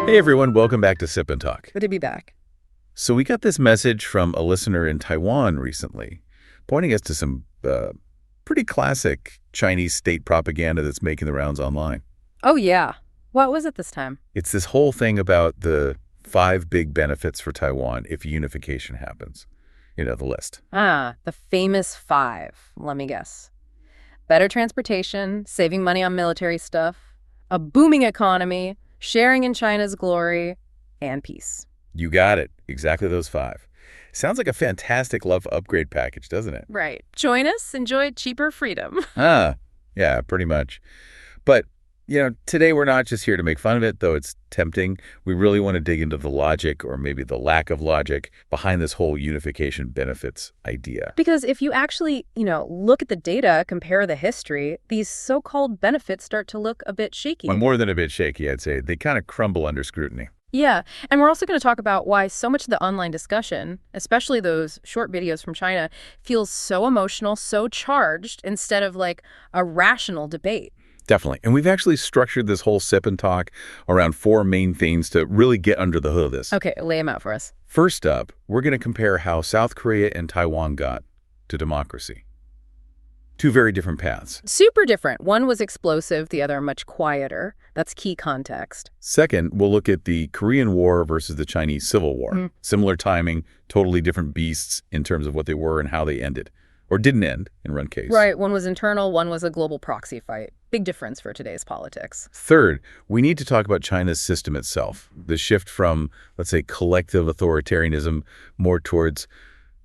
Hey everyone, welcome back to Sip and Talk. Good to be back. So we got this message from a listener in Taiwan recently, pointing us to some pretty classic Chinese state propaganda that's making the rounds online. Oh, yeah. What was it this time? It's this whole thing about the 5 big benefits for Taiwan if unification happens. You know, the list. The famous 5. Let me guess. Better transportation, saving money on military stuff, a booming economy, sharing in China's glory, and peace. You got it. Exactly those 5. Sounds like a fantastic love upgrade package, doesn't it? Right. Join us, enjoy cheaper freedom. Yeah, pretty much. But, you know, today we're not just here to make fun of it, though it's tempting. We really want to dig into the logic, or maybe the lack of logic, behind this whole unification benefits idea. Because if you actually, look at the data, compare the history, these so-called benefits start to look a bit shaky. Well, more than a bit shaky, I'd say. They kind of crumble under scrutiny. Yeah, and we're also going to talk about why so much of the online discussion, especially those short videos from China, feels so emotional, so charged, instead of like a rational debate. Definitely. And we've actually structured this whole Sip and Talk around 4 main themes to really get under the hood of this. Okay, lay them out for us. First up, we're going to compare how South Korea and Taiwan got to democracy. 2 very different paths. Super different. One was explosive, the other much quieter. That's key context. Second, we'll look at the Korean War versus the Chinese Civil War. Similar timing, totally different beasts in terms of what they were and how they ended. Or didn't end, in one case. Right. One was internal, one was a global proxy fight. Big difference for today's politics. Third, we need to talk about China's system itself. The shift from, let's say, collective authoritarianism more towards,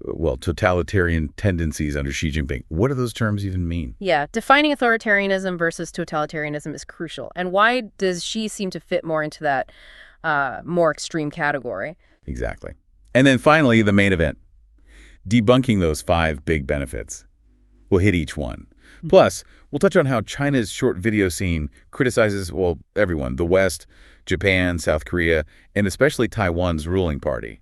well, totalitarian tendencies under Xi Jinping. What do those terms even mean? Yeah, defining authoritarianism versus totalitarianism is crucial. And why does Xi seem to fit more into that more extreme category? Exactly. And then finally, the main event. Debunking those 5 big benefits. We'll hit each one. Plus, we'll touch on how China's short video scene criticizes, well, everyone, the West, Japan, South Korea, and especially Taiwan's ruling party.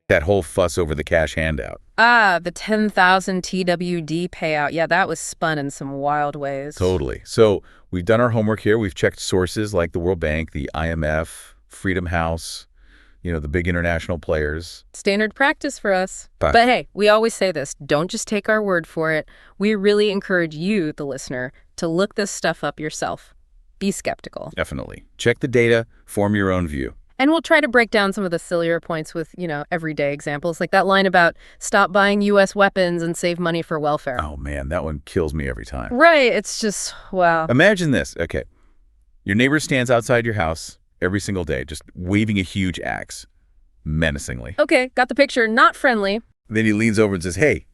That whole fuss over the cash handout. The 10,000 TWD payout. Yeah, that was spun in some wild ways. Totally. So we've done our homework here. We've checked sources like the World Bank, the IMF, Freedom House, the big international players. Standard practice for us. But hey, we always say this, don't just take our word for it. We really encourage you, the listener, to look this stuff up yourself. Be skeptical. Definitely. Check the data, form your own view. And we'll try to break down some of the sillier points with, everyday examples, like that line about stop buying U.S. weapons and save money for welfare. Oh, man, that one kills me every time. Right. It's just, wow. Imagine this. Okay. Your neighbor stands outside your house every single day, just waving a huge axe, menacingly. Okay, got the picture. Not friendly. Then he leans over and says, hey,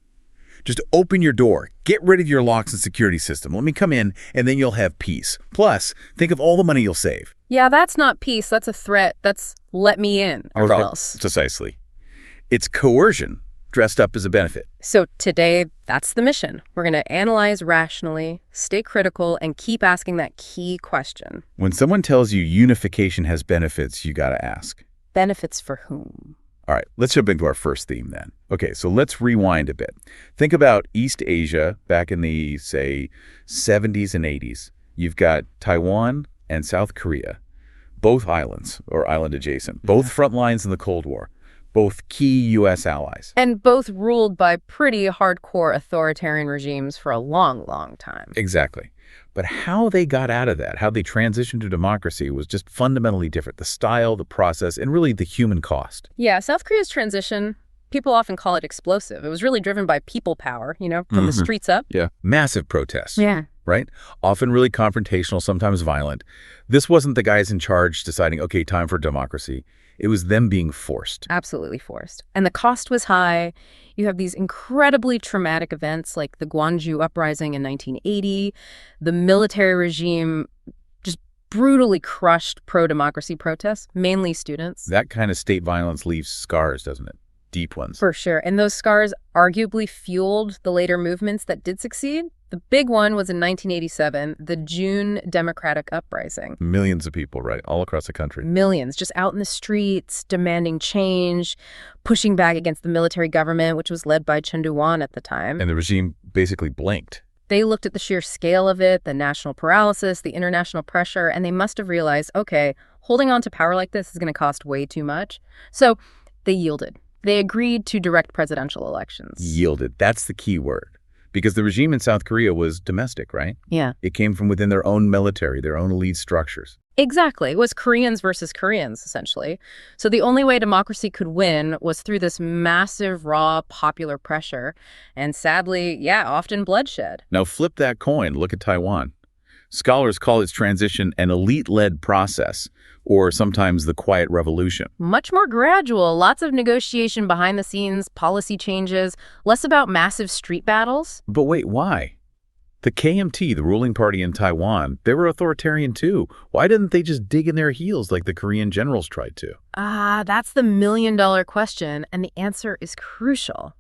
just open your door. Get rid of your locks and security system. Let me come in, and then you'll have peace. Plus, think of all the money you'll save. Yeah, that's not peace. That's a threat. That's let me in, or else. Precisely. It's coercion dressed up as a benefit. So today, that's the mission. We're going to analyze rationally, stay critical, and keep asking that key question. When someone tells you unification has benefits, you got to ask. Benefits for whom? All right, let's jump into our first theme then. Okay, so let's rewind a bit. Think about East Asia back in the, say, 70s and 80s. You've got Taiwan and South Korea, both islands or island adjacent, both front lines in the Cold War. Both key U.S. allies. And both ruled by pretty hardcore authoritarian regimes for a long, long time. Exactly. But how they got out of that, how they transitioned to democracy was just fundamentally different. The style, the process, and really the human cost. Yeah, South Korea's transition, people often call it explosive. It was really driven by people power, from the streets up. Yeah. Massive protests. Yeah. Right? Often really confrontational, sometimes violent. This wasn't the guys in charge deciding, okay, time for democracy. It was them being forced. Absolutely forced. And the cost was high. You have these incredibly traumatic events like the Gwangju uprising in 1980. The military regime just brutally crushed pro-democracy protests, mainly students. That kind of state violence leaves scars, doesn't it? Deep ones. For sure. And those scars arguably fueled the later movements that did succeed. The big one was in 1987, the June Democratic Uprising. Millions of people, right, all across the country. Millions, just out in the streets, demanding change, pushing back against the military government, which was led by Chen Duan at the time. And the regime basically blinked. They looked at the sheer scale of it, the national paralysis, the international pressure, and they must have realized, okay, holding on to power like this is going to cost way too much. So they yielded. They agreed to direct presidential elections. Yielded. That's the key word. Because the regime in South Korea was domestic, right? Yeah. It came from within their own military, their own elite structures. Exactly. It was Koreans versus Koreans, essentially. So the only way democracy could win was through this massive, raw, popular pressure. And sadly, yeah, often bloodshed. Now flip that coin. Look at Taiwan. Scholars call its transition an elite-led process, or sometimes the quiet revolution. Much more gradual, lots of negotiation behind the scenes, policy changes, less about massive street battles. But wait, why? The KMT, the ruling party in Taiwan, they were authoritarian too. Why didn't they just dig in their heels like the Korean generals tried to? That's the million-dollar question, and the answer is crucial.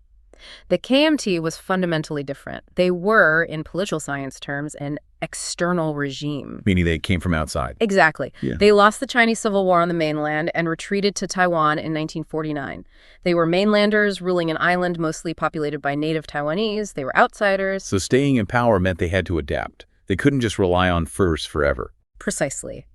The KMT was fundamentally different. They were, in political science terms, an external regime. Meaning they came from outside. Exactly. Yeah. They lost the Chinese Civil War on the mainland and retreated to Taiwan in 1949. They were mainlanders ruling an island mostly populated by native Taiwanese. They were outsiders. So staying in power meant they had to adapt. They couldn't just rely on furs forever. Precisely.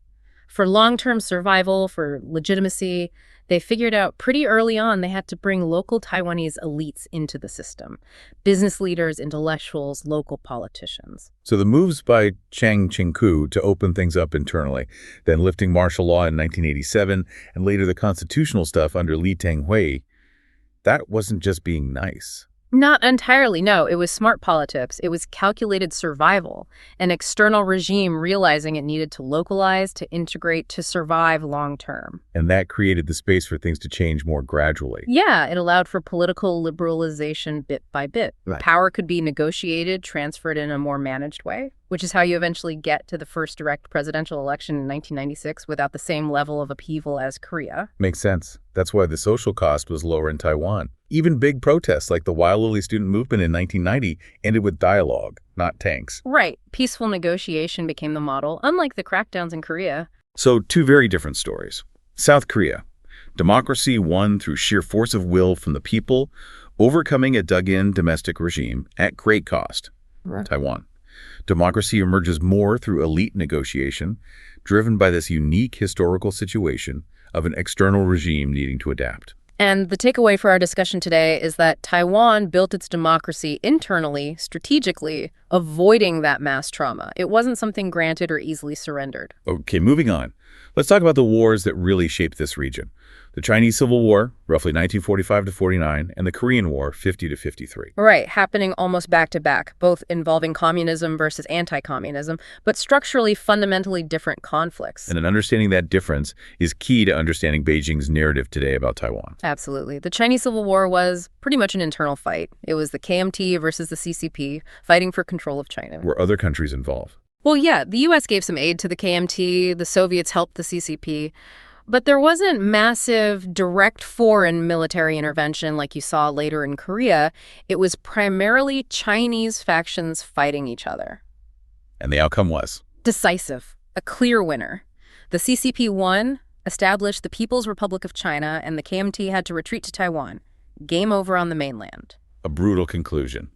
For long-term survival, for legitimacy, they figured out pretty early on they had to bring local Taiwanese elites into the system. Business leaders, intellectuals, local politicians. So the moves by Chiang Ching-kuo to open things up internally, then lifting martial law in 1987, and later the constitutional stuff under Lee Teng-hui, that wasn't just being nice. Not entirely, no. It was smart politics. It was calculated survival, an external regime realizing it needed to localize, to integrate, to survive long term. And that created the space for things to change more gradually. Yeah, it allowed for political liberalization bit by bit. Right. Power could be negotiated, transferred in a more managed way, which is how you eventually get to the first direct presidential election in 1996 without the same level of upheaval as Korea. Makes sense. That's why the social cost was lower in Taiwan. Even big protests like the Wild Lily student movement in 1990 ended with dialogue, not tanks. Right. Peaceful negotiation became the model, unlike the crackdowns in Korea. So two very different stories. South Korea. Democracy won through sheer force of will from the people, overcoming a dug-in domestic regime at great cost. Right. Taiwan. Democracy emerges more through elite negotiation, driven by this unique historical situation of an external regime needing to adapt. And the takeaway for our discussion today is that Taiwan built its democracy internally, strategically, avoiding that mass trauma. It wasn't something granted or easily surrendered. Okay, moving on. Let's talk about the wars that really shaped this region. The Chinese Civil War, roughly 1945 to 49, and the Korean War, 50 to 53. Right, happening almost back to back, both involving communism versus anti-communism, but structurally fundamentally different conflicts. And understanding that difference is key to understanding Beijing's narrative today about Taiwan. Absolutely. The Chinese Civil War was pretty much an internal fight. It was the KMT versus the CCP, fighting for control of China. Were other countries involved? Well, yeah, the U.S. gave some aid to the KMT, the Soviets helped the CCP, but there wasn't massive direct foreign military intervention like you saw later in Korea. It was primarily Chinese factions fighting each other. And the outcome was? Decisive, a clear winner. The CCP won, established the People's Republic of China, and the KMT had to retreat to Taiwan. Game over on the mainland. A brutal conclusion.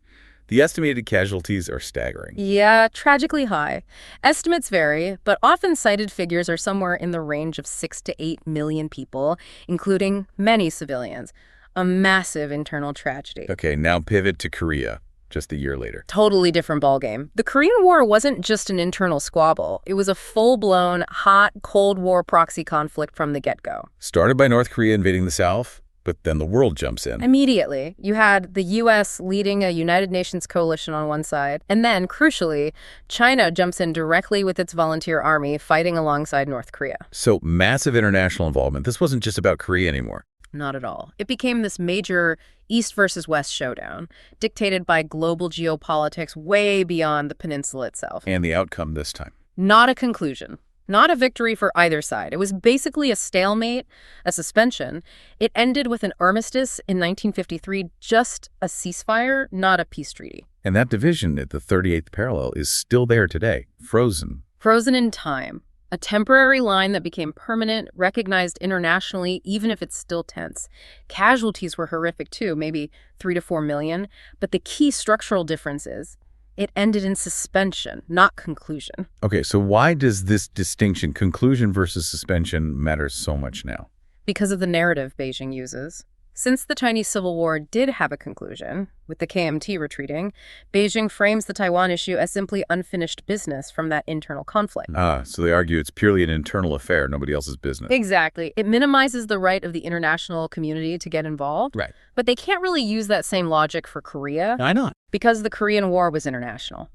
The estimated casualties are staggering. Yeah, tragically high. Estimates vary, but often cited figures are somewhere in the range of 6 to 8 million people, including many civilians. A massive internal tragedy. Okay, now pivot to Korea, just a year later. Totally different ballgame. The Korean War wasn't just an internal squabble. It was a full-blown, hot, Cold War proxy conflict from the get-go. Started by North Korea invading the South, but then the world jumps in. Immediately. You had the U.S. leading a United Nations coalition on one side, and then, crucially, China jumps in directly with its volunteer army fighting alongside North Korea. So massive international involvement. This wasn't just about Korea anymore. Not at all. It became this major East versus West showdown, dictated by global geopolitics way beyond the peninsula itself. And the outcome this time? Not a conclusion. Not a victory for either side. It was basically a stalemate, a suspension. It ended with an armistice in 1953, just a ceasefire, not a peace treaty. And that division at the 38th parallel is still there today, frozen. Frozen in time. A temporary line that became permanent, recognized internationally, even if it's still tense. Casualties were horrific too, maybe 3 to 4 million. But the key structural difference is It ended in suspension, not conclusion. Okay, so why does this distinction, conclusion versus suspension, matter so much now? Because of the narrative Beijing uses. Since the Chinese Civil War did have a conclusion, with the KMT retreating, Beijing frames the Taiwan issue as simply unfinished business from that internal conflict. So they argue it's purely an internal affair, nobody else's business. Exactly. It minimizes the right of the international community to get involved. Right. But they can't really use that same logic for Korea. Why not? Because the Korean War was international.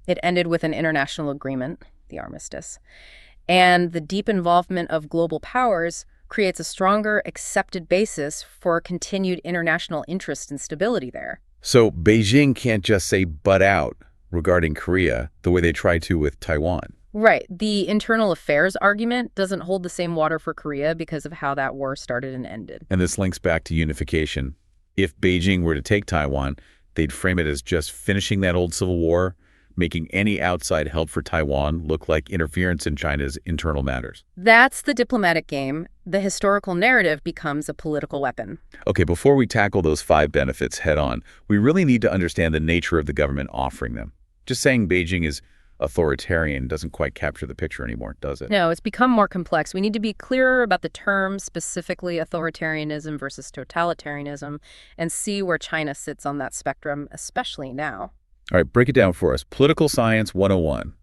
It ended with an international agreement, the armistice. And the deep involvement of global powers creates a stronger, accepted basis for continued international interest and stability there. So Beijing can't just say butt out regarding Korea the way they try to with Taiwan. Right. The internal affairs argument doesn't hold the same water for Korea because of how that war started and ended. And this links back to unification. If Beijing were to take Taiwan, they'd frame it as just finishing that old civil war, making any outside help for Taiwan look like interference in China's internal matters. That's the diplomatic game. The historical narrative becomes a political weapon. Okay, before we tackle those 5 benefits head on, we really need to understand the nature of the government offering them. Just saying Beijing is authoritarian doesn't quite capture the picture anymore, does it? No, it's become more complex. We need to be clearer about the terms, specifically authoritarianism versus totalitarianism, and see where China sits on that spectrum, especially now. All right, break it down for us. Political Science 101,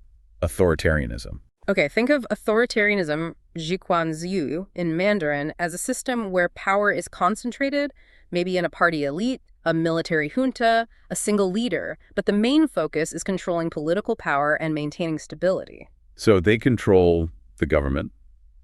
authoritarianism. Okay, think of authoritarianism, jiquanziyu, in Mandarin, as a system where power is concentrated, maybe in a party elite, a military junta, a single leader, but the main focus is controlling political power and maintaining stability. So they control the government,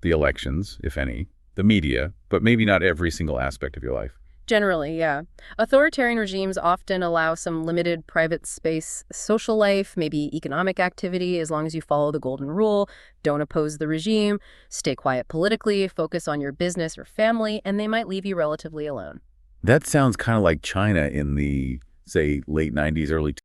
the elections, if any, the media, but maybe not every single aspect of your life. Generally, yeah. Authoritarian regimes often allow some limited private space, social life, maybe economic activity, as long as you follow the golden rule, don't oppose the regime, stay quiet politically, focus on your business or family, and they might leave you relatively alone. That sounds kind of like China in the, say, late 90s, early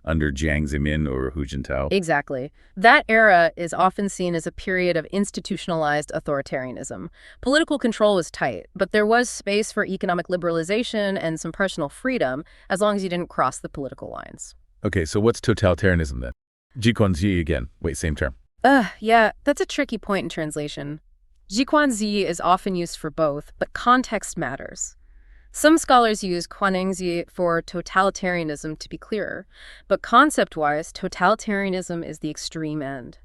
under Jiang Zemin or Hu Jintao. Exactly. That era is often seen as a period of institutionalized authoritarianism. Political control was tight, but there was space for economic liberalization and some personal freedom as long as you didn't cross the political lines. Okay, so what's totalitarianism then? Jiquanzi again. Wait, same term. Yeah, that's a tricky point in translation. Jiquanzi is often used for both, but context matters. Some scholars use Guanengzi for totalitarianism to be clearer, but concept-wise, totalitarianism is the extreme end.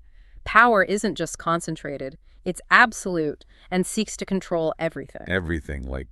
Power isn't just concentrated, it's absolute and seeks to control everything. Everything, like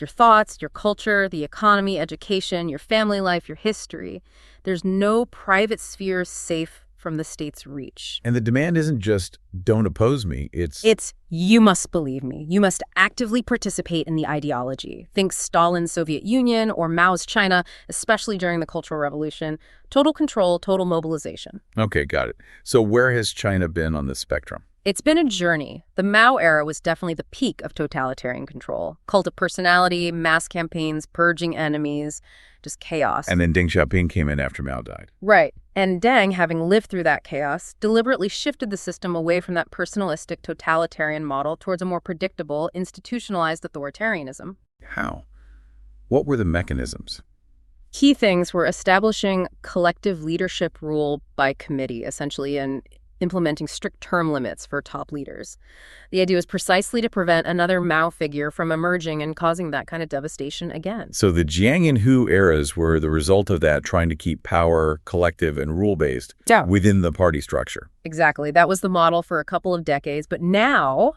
your thoughts, your culture, the economy, education, your family life, your history. There's no private sphere safe from the state's reach. And the demand isn't just, don't oppose me, it's you must believe me. You must actively participate in the ideology. Think Stalin's Soviet Union or Mao's China, especially during the Cultural Revolution. Total control, total mobilization. Okay, got it. So where has China been on this spectrum? It's been a journey. The Mao era was definitely the peak of totalitarian control. Cult of personality, mass campaigns, purging enemies, just chaos. And then Deng Xiaoping came in after Mao died. Right. And Deng, having lived through that chaos, deliberately shifted the system away from that personalistic totalitarian model towards a more predictable, institutionalized authoritarianism. How? What were the mechanisms? Key things were establishing collective leadership rule by committee, essentially, and implementing strict term limits for top leaders. The idea was precisely to prevent another Mao figure from emerging and causing that kind of devastation again. So the Jiang and Hu eras were the result of that, trying to keep power collective and rule-based within the party structure. Exactly. That was the model for a couple of decades. But now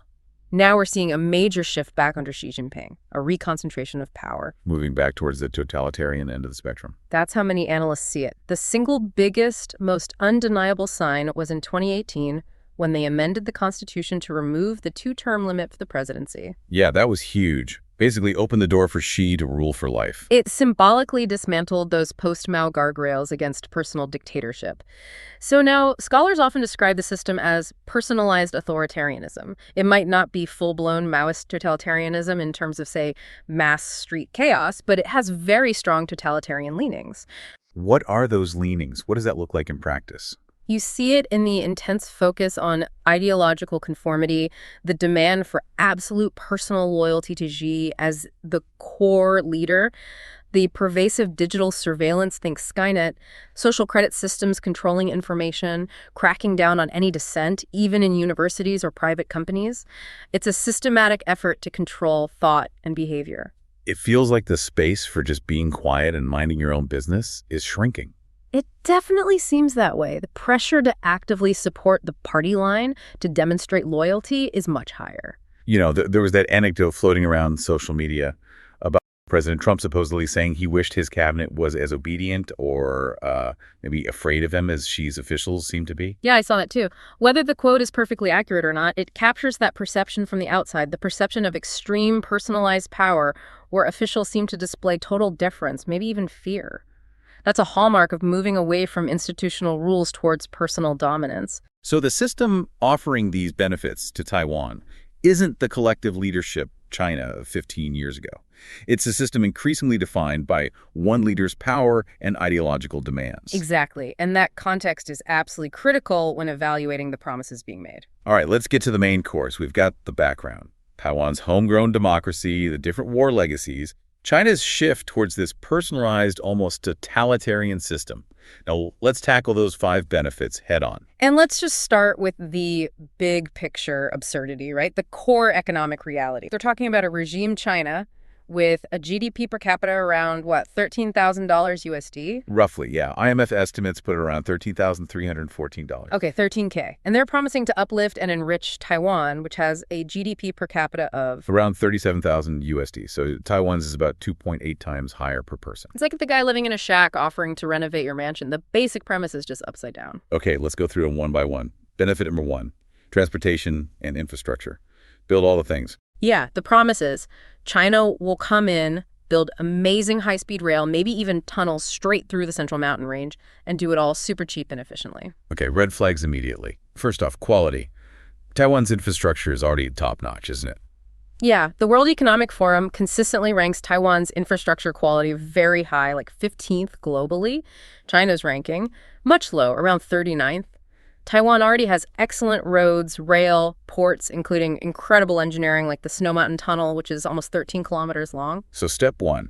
we're seeing a major shift back under Xi Jinping, a reconcentration of power. Moving back towards the totalitarian end of the spectrum. That's how many analysts see it. The single biggest, most undeniable sign was in 2018 when they amended the Constitution to remove the 2-term limit for the presidency. Yeah, that was huge. Basically opened the door for Xi to rule for life. It symbolically dismantled those post-Mao guardrails against personal dictatorship. So now, scholars often describe the system as personalized authoritarianism. It might not be full-blown Maoist totalitarianism in terms of, say, mass street chaos, but it has very strong totalitarian leanings. What are those leanings? What does that look like in practice? You see it in the intense focus on ideological conformity, the demand for absolute personal loyalty to Xi as the core leader. The pervasive digital surveillance, think Skynet, social credit systems controlling information, cracking down on any dissent, even in universities or private companies. It's a systematic effort to control thought and behavior. It feels like the space for just being quiet and minding your own business is shrinking. It definitely seems that way. The pressure to actively support the party line, to demonstrate loyalty, is much higher. You know, there was that anecdote floating around social media about President Trump supposedly saying he wished his cabinet was as obedient or maybe afraid of him as Xi's officials seem to be. Yeah, I saw that too. Whether the quote is perfectly accurate or not, it captures that perception from the outside, the perception of extreme personalized power where officials seem to display total deference, maybe even fear. That's a hallmark of moving away from institutional rules towards personal dominance. So the system offering these benefits to Taiwan isn't the collective leadership China of 15 years ago. It's a system increasingly defined by one leader's power and ideological demands. Exactly. And that context is absolutely critical when evaluating the promises being made. All right, let's get to the main course. We've got the background. Taiwan's homegrown democracy, the different war legacies, China's shift towards this personalized, almost totalitarian system. Now, let's tackle those 5 benefits head on. And let's just start with the big picture absurdity, right? The core economic reality. They're talking about a regime China with a GDP per capita around, what, $13,000 USD? Roughly, yeah. IMF estimates put it around $13,314. Okay, 13K. And they're promising to uplift and enrich Taiwan, which has a GDP per capita of around 37,000 USD. So Taiwan's is about 2.8 times higher per person. It's like the guy living in a shack offering to renovate your mansion. The basic premise is just upside down. Okay, let's go through them one by one. Benefit number 1, transportation and infrastructure. Build all the things. Yeah, the promise is China will come in, build amazing high-speed rail, maybe even tunnels straight through the Central Mountain Range, and do it all super cheap and efficiently. Okay, red flags immediately. First off, quality. Taiwan's infrastructure is already top-notch, isn't it? Yeah, the World Economic Forum consistently ranks Taiwan's infrastructure quality very high, like 15th globally. China's ranking much low, around 39th. Taiwan already has excellent roads, rail, ports, including incredible engineering like the Snow Mountain Tunnel, which is almost 13 kilometers long. So step 1,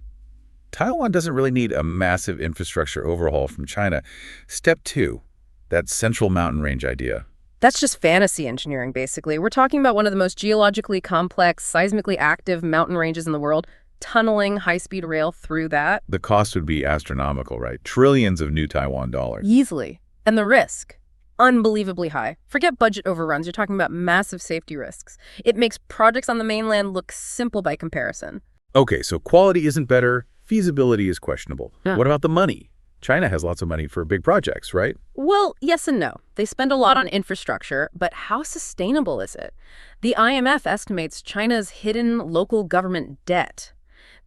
Taiwan doesn't really need a massive infrastructure overhaul from China. Step 2, that Central Mountain Range idea. That's just fantasy engineering, basically. We're talking about one of the most geologically complex, seismically active mountain ranges in the world, tunneling high-speed rail through that. The cost would be astronomical, right? Trillions of new Taiwan dollars. Easily. And the risk? Unbelievably high. Forget budget overruns. You're talking about massive safety risks. It makes projects on the mainland look simple by comparison. Okay, so quality isn't better, feasibility is questionable. Yeah. What about the money? China has lots of money for big projects, right? Well, yes and no. They spend a lot on infrastructure, but how sustainable is it? The IMF estimates China's hidden local government debt.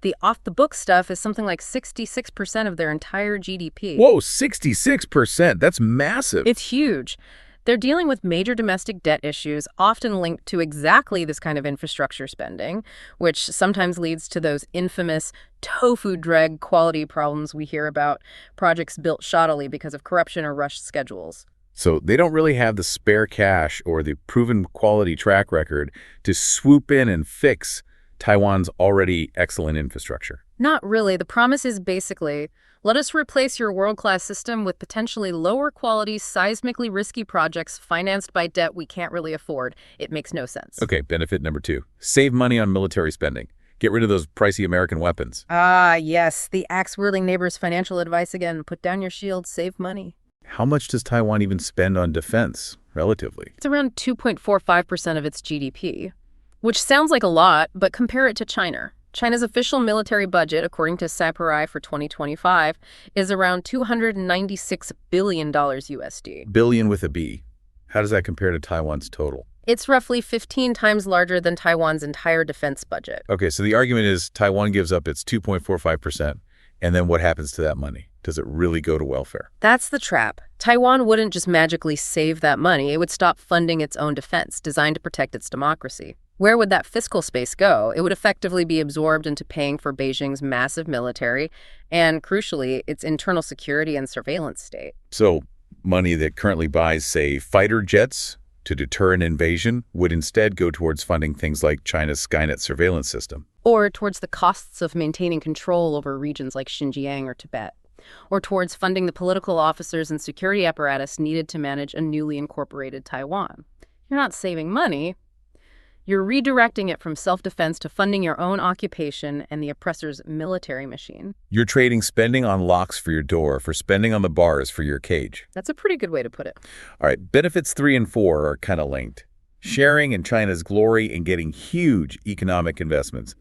The off-the-book stuff is something like 66% of their entire GDP. Whoa, 66%? That's massive. It's huge. They're dealing with major domestic debt issues, often linked to exactly this kind of infrastructure spending, which sometimes leads to those infamous tofu dreg quality problems we hear about, projects built shoddily because of corruption or rushed schedules. So they don't really have the spare cash or the proven quality track record to swoop in and fix Taiwan's already excellent infrastructure. Not really. The promise is basically, let us replace your world-class system with potentially lower-quality, seismically risky projects financed by debt we can't really afford. It makes no sense. Okay, benefit number 2. Save money on military spending. Get rid of those pricey American weapons. Ah, yes. The axe-wielding neighbor's financial advice again. Put down your shield, save money. How much does Taiwan even spend on defense, relatively? It's around 2.45% of its GDP. Which sounds like a lot, but compare it to China. China's official military budget, according to Saipari for 2025, is around $296 billion USD. Billion with a B. How does that compare to Taiwan's total? It's roughly 15 times larger than Taiwan's entire defense budget. Okay, so the argument is Taiwan gives up its 2.45%, and then what happens to that money? Does it really go to welfare? That's the trap. Taiwan wouldn't just magically save that money. It would stop funding its own defense, designed to protect its democracy. Where would that fiscal space go? It would effectively be absorbed into paying for Beijing's massive military and, crucially, its internal security and surveillance state. So money that currently buys, say, fighter jets to deter an invasion would instead go towards funding things like China's Skynet surveillance system. Or towards the costs of maintaining control over regions like Xinjiang or Tibet. Or towards funding the political officers and security apparatus needed to manage a newly incorporated Taiwan. You're not saving money. You're redirecting it from self-defense to funding your own occupation and the oppressor's military machine. You're trading spending on locks for your door for spending on the bars for your cage. That's a pretty good way to put it. All right, benefits 3 and 4 are kind of linked. Sharing in China's glory and getting huge economic investments.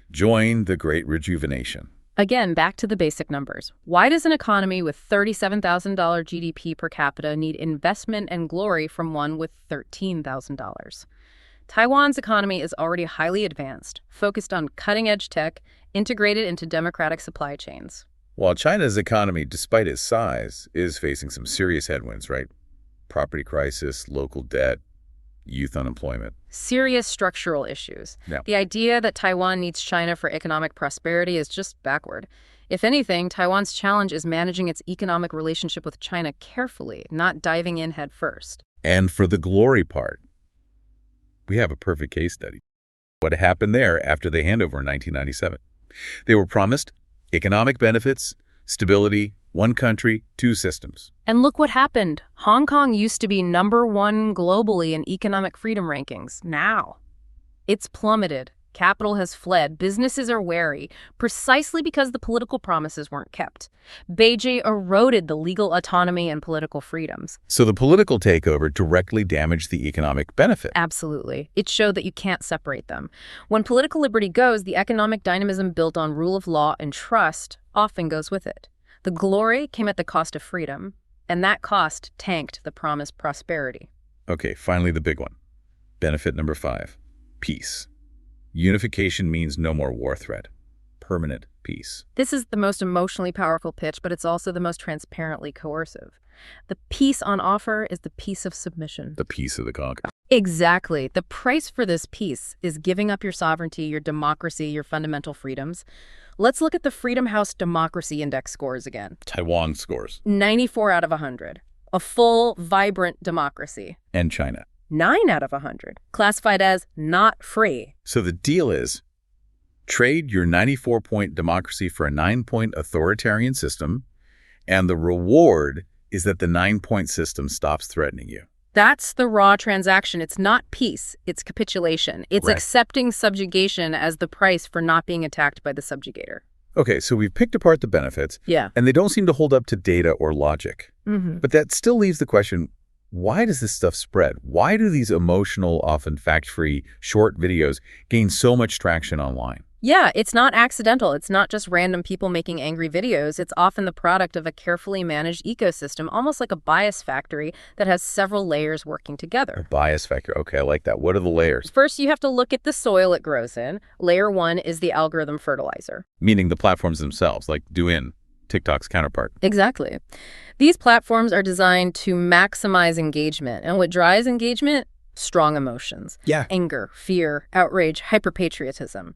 Join the Great Rejuvenation. Again, back to the basic numbers. Why does an economy with $37,000 GDP per capita need investment and glory from one with $13,000? Taiwan's economy is already highly advanced, focused on cutting-edge tech, integrated into democratic supply chains. While China's economy, despite its size, is facing some serious headwinds, right? Property crisis, local debt, youth unemployment. Serious structural issues. Yeah. The idea that Taiwan needs China for economic prosperity is just backward. If anything, Taiwan's challenge is managing its economic relationship with China carefully, not diving in head first. And for the glory part, we have a perfect case study. What happened there after the handover in 1997? They were promised economic benefits, stability, one country, two systems. And look what happened. Hong Kong used to be #1 globally in economic freedom rankings. Now, it's plummeted. Capital has fled. Businesses are wary, precisely because the political promises weren't kept. Beijing eroded the legal autonomy and political freedoms. So the political takeover directly damaged the economic benefit. Absolutely. It showed that you can't separate them. When political liberty goes, the economic dynamism built on rule of law and trust often goes with it. The glory came at the cost of freedom, and that cost tanked the promised prosperity. Okay, finally the big one. Benefit number 5, peace. Unification means no more war threat. Permanent peace. This is the most emotionally powerful pitch, but it's also the most transparently coercive. The peace on offer is the peace of submission. The peace of the conquered. Exactly. The price for this peace is giving up your sovereignty, your democracy, your fundamental freedoms. Let's look at the Freedom House Democracy Index scores again. Taiwan scores. 94 out of 100. A full, vibrant democracy. And China. 9 out of 100. Classified as not free. So the deal is, trade your 94-point democracy for a 9-point authoritarian system, and the reward is that the 9-point system stops threatening you. That's the raw transaction. It's not peace, it's capitulation. It's Right. accepting subjugation as the price for not being attacked by the subjugator. Okay, so we've picked apart the benefits, Yeah. and they don't seem to hold up to data or logic. Mm-hmm. But that still leaves the question, why does this stuff spread? Why do these emotional, often fact-free, short videos gain so much traction online? Yeah, it's not accidental. It's not just random people making angry videos. It's often the product of a carefully managed ecosystem, almost like a bias factory that has several layers working A together. bias factor. Okay, I like that. What are the layers? First, you have to look at the soil it grows in. Layer 1 is the algorithm fertilizer. Meaning the platforms themselves, like Douyin, TikTok's counterpart. Exactly. These platforms are designed to maximize engagement. And what drives engagement? Strong emotions. Yeah. Anger, fear, outrage, hyperpatriotism.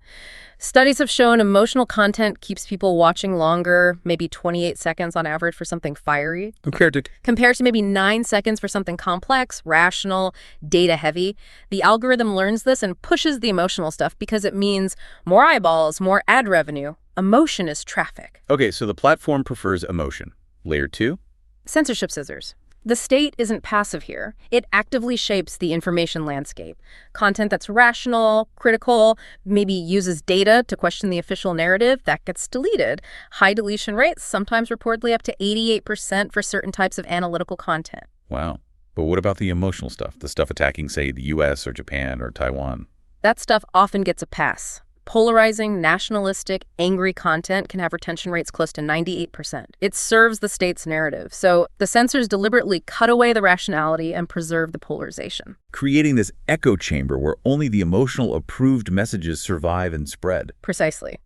Studies have shown emotional content keeps people watching longer, maybe 28 seconds on average for something fiery, compared to maybe 9 seconds for something complex, rational, data-heavy. The algorithm learns this and pushes the emotional stuff because it means more eyeballs, more ad revenue. Emotion is traffic. Okay, so the platform prefers emotion. Layer 2? Censorship scissors. The state isn't passive here. It actively shapes the information landscape. Content that's rational, critical, maybe uses data to question the official narrative, that gets deleted. High deletion rates, sometimes reportedly up to 88% for certain types of analytical content. Wow. But what about the emotional stuff? The stuff attacking, say, the US or Japan or Taiwan? That stuff often gets a pass. Polarizing, nationalistic, angry content can have retention rates close to 98%. It serves the state's narrative, so the censors deliberately cut away the rationality and preserve the polarization. Creating this echo chamber where only the emotional approved messages survive and spread. Precisely.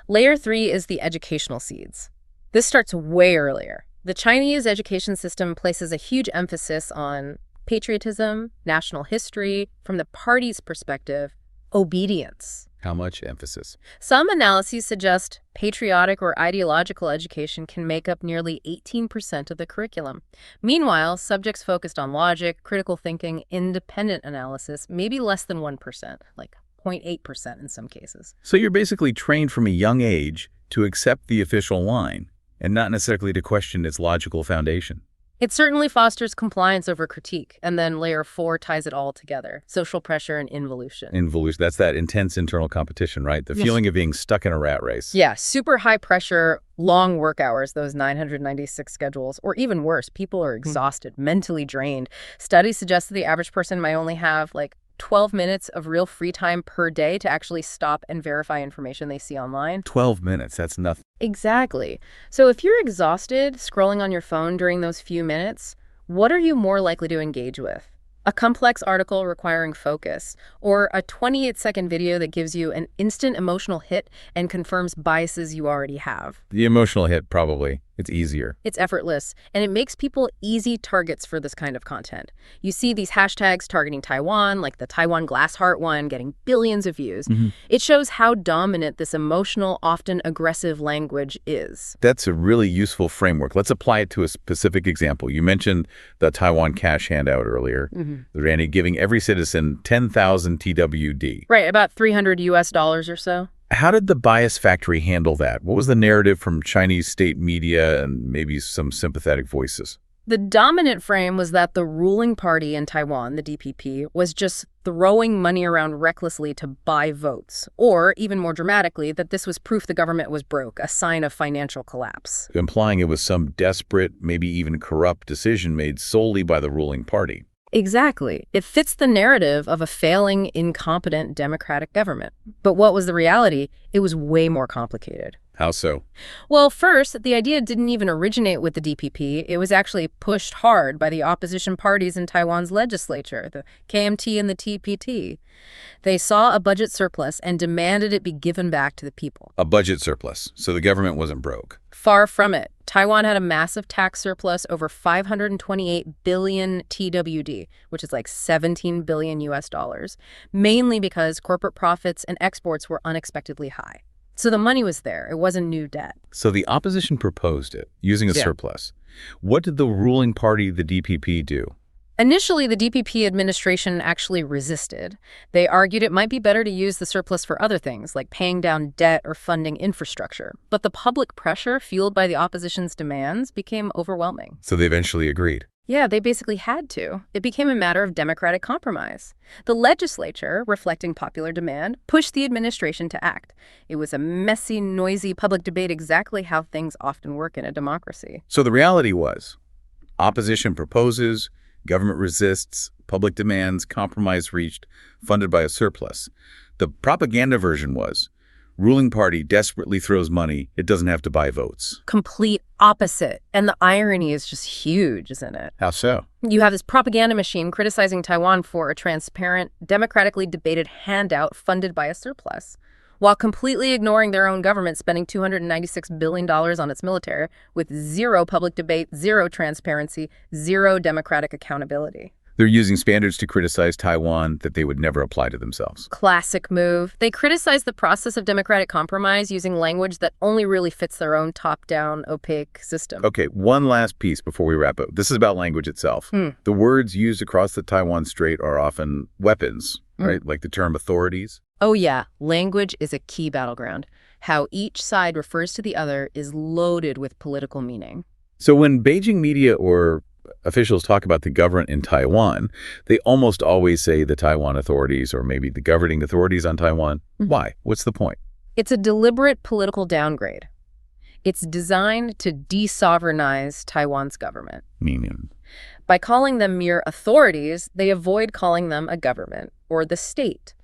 Layer 3 is the educational seeds. This starts way earlier. The Chinese education system places a huge emphasis on patriotism, national history, from the party's perspective, obedience. How much emphasis? Some analyses suggest patriotic or ideological education can make up nearly 18% of the curriculum. Meanwhile, subjects focused on logic, critical thinking, independent analysis, maybe less than 1%, like 0.8% in some cases. So you're basically trained from a young age to accept the official line and not necessarily to question its logical foundation. It certainly fosters compliance over critique, and then layer 4 ties it all together. Social pressure and involution. Involution, that's that intense internal competition, right? The feeling of being stuck in a rat race. Yeah, super high pressure, long work hours, those 996 schedules, or even worse, people are exhausted, mentally drained. Studies suggest that the average person might only have like 12 minutes of real free time per day to actually stop and verify information they see online. 12 minutes, that's nothing. Exactly. So if you're exhausted scrolling on your phone during those few minutes, what are you more likely to engage with? A complex article requiring focus, or a 28-second video that gives you an instant emotional hit and confirms biases you already have? The emotional hit, probably. It's easier. It's effortless, and it makes people easy targets for this kind of content. You see these hashtags targeting Taiwan, like the Taiwan glass heart one, getting billions of views. It shows how dominant this emotional, often aggressive language is. That's a really useful framework. Let's apply it to a specific example. You mentioned the Taiwan cash handout earlier. Randy, giving every citizen 10,000 TWD. Right, about $300 or so. How did the bias factory handle that? What was the narrative from Chinese state media and maybe some sympathetic voices? The dominant frame was that the ruling party in Taiwan, the DPP, was just throwing money around recklessly to buy votes. Or, even more dramatically, that this was proof the government was broke, a sign of financial collapse. Implying it was some desperate, maybe even corrupt decision made solely by the ruling party. Exactly. It fits the narrative of a failing, incompetent democratic government. But what was the reality? It was way more complicated. How so? Well, first, the idea didn't even originate with the DPP. It was actually pushed hard by the opposition parties in Taiwan's legislature, the KMT and the TPT. They saw a budget surplus and demanded it be given back to the people. A budget surplus, so the government wasn't broke. Far from it. Taiwan had a massive tax surplus, over 528 billion TWD, which is like 17 billion US dollars, mainly because corporate profits and exports were unexpectedly high. So the money was there. It wasn't new debt. So the opposition proposed it, using a surplus. What did the ruling party, the DPP, do? Initially, the DPP administration actually resisted. They argued it might be better to use the surplus for other things, like paying down debt or funding infrastructure. But the public pressure, fueled by the opposition's demands, became overwhelming. So they eventually agreed. Yeah, they basically had to. It became a matter of democratic compromise. The legislature, reflecting popular demand, pushed the administration to act. It was a messy, noisy public debate, exactly how things often work in a democracy. So the reality was, opposition proposes, government resists, public demands, compromise reached, funded by a surplus. The propaganda version was, ruling party desperately throws money, it doesn't have to buy votes. Complete opposite. And the irony is just huge, isn't it? How so? You have this propaganda machine criticizing Taiwan for a transparent, democratically debated handout funded by a surplus, while completely ignoring their own government spending $296 billion on its military with zero public debate, zero transparency, zero democratic accountability. They're using standards to criticize Taiwan that they would never apply to themselves. Classic move. They criticize the process of democratic compromise using language that only really fits their own top-down, opaque system. Okay, one last piece before we wrap up. This is about language itself. The words used across the Taiwan Strait are often weapons, right? Like the term authorities. Oh yeah, language is a key battleground. How each side refers to the other is loaded with political meaning. So when Beijing media or officials talk about the government in Taiwan, they almost always say the Taiwan authorities or maybe the governing authorities on Taiwan. Why? What's the point? It's a deliberate political downgrade. It's designed to de-sovereignize Taiwan's government. Meaning? By calling them mere authorities, they avoid calling them a government or the state.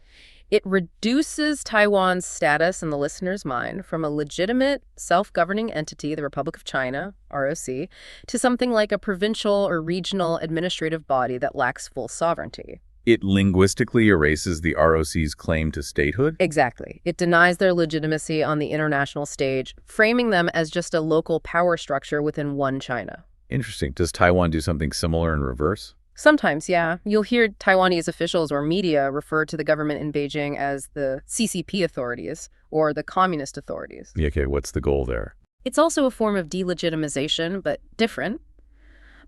It reduces Taiwan's status in the listener's mind from a legitimate, self-governing entity, the Republic of China, ROC, to something like a provincial or regional administrative body that lacks full sovereignty. It linguistically erases the ROC's claim to statehood? Exactly. It denies their legitimacy on the international stage, framing them as just a local power structure within one China. Interesting. Does Taiwan do something similar in reverse? Sometimes, yeah. You'll hear Taiwanese officials or media refer to the government in Beijing as the CCP authorities or the communist authorities. Yeah, okay, what's the goal there? It's also a form of delegitimization, but different.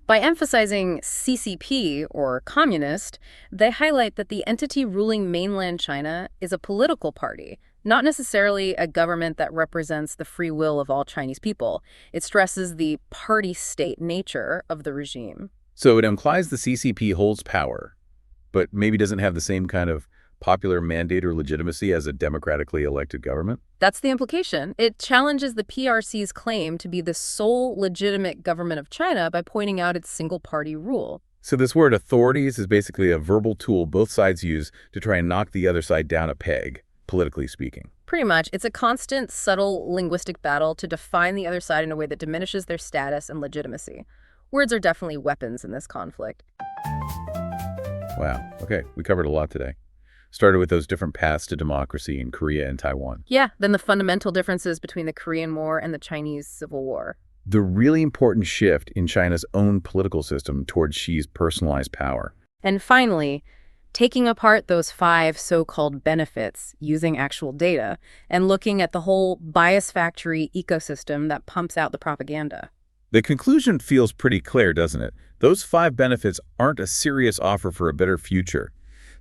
By emphasizing CCP, or communist, they highlight that the entity ruling mainland China is a political party, not necessarily a government that represents the free will of all Chinese people. It stresses the party-state nature of the regime. So it implies the CCP holds power, but maybe doesn't have the same kind of popular mandate or legitimacy as a democratically elected government? That's the implication. It challenges the PRC's claim to be the sole legitimate government of China by pointing out its single-party rule. So this word authorities is basically a verbal tool both sides use to try and knock the other side down a peg, politically speaking. Pretty much. It's a constant, subtle linguistic battle to define the other side in a way that diminishes their status and legitimacy. Words are definitely weapons in this conflict. Wow. Okay, we covered a lot today. Started with those different paths to democracy in Korea and Taiwan. Yeah, then the fundamental differences between the Korean War and the Chinese Civil War. The really important shift in China's own political system towards Xi's personalized power. And finally, taking apart those 5 so-called benefits using actual data and looking at the whole bias factory ecosystem that pumps out the propaganda. The conclusion feels pretty clear, doesn't it? Those 5 benefits aren't a serious offer for a better future.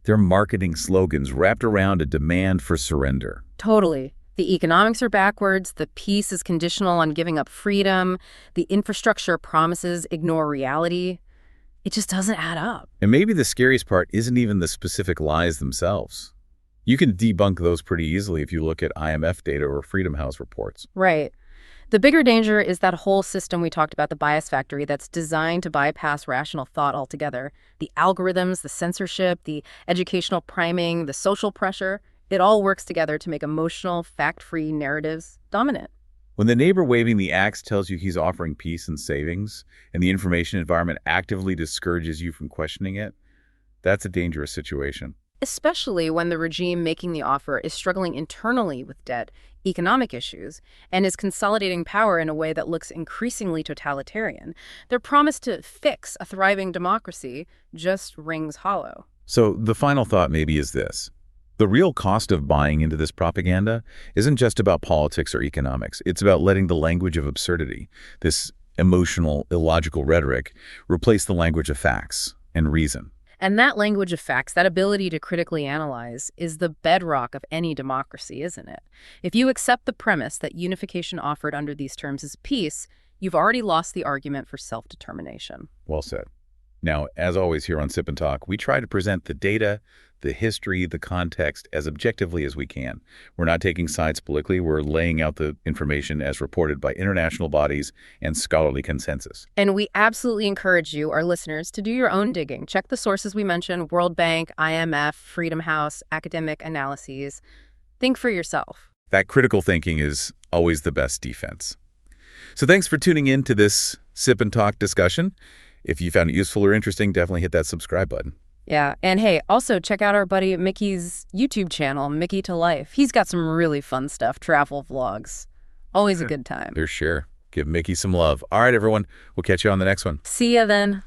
They're marketing slogans wrapped around a demand for surrender. Totally. The economics are backwards, the peace is conditional on giving up freedom, the infrastructure promises ignore reality. It just doesn't add up. And maybe the scariest part isn't even the specific lies themselves. You can debunk those pretty easily if you look at IMF data or Freedom House reports. Right. The bigger danger is that whole system we talked about, the bias factory, that's designed to bypass rational thought altogether. The algorithms, the censorship, the educational priming, the social pressure, it all works together to make emotional, fact-free narratives dominant. When the neighbor waving the axe tells you he's offering peace and savings, and the information environment actively discourages you from questioning it, that's a dangerous situation. Especially when the regime making the offer is struggling internally with debt, economic issues, and is consolidating power in a way that looks increasingly totalitarian. Their promise to fix a thriving democracy just rings hollow. So the final thought maybe is this. The real cost of buying into this propaganda isn't just about politics or economics. It's about letting the language of absurdity, this emotional, illogical rhetoric, replace the language of facts and reason. And that language of facts, that ability to critically analyze, is the bedrock of any democracy, isn't it? If you accept the premise that unification offered under these terms is peace, you've already lost the argument for self-determination. Well said. Now, as always here on Sip and Talk, we try to present the data, the history, the context as objectively as we can. We're not taking sides politically. We're laying out the information as reported by international bodies and scholarly consensus. And we absolutely encourage you, our listeners, to do your own digging. Check the sources we mentioned: World Bank, IMF, Freedom House, academic analyses. Think for yourself. That critical thinking is always the best defense. So thanks for tuning in to this Sip and Talk discussion. If you found it useful or interesting, definitely hit that subscribe button. Yeah, and hey, also check out our buddy Micky's YouTube channel, Micky to Life. He's got some really fun stuff, travel vlogs. Always a good time. For sure. Give Micky some love. All right, everyone. We'll catch you on the next one. See ya then.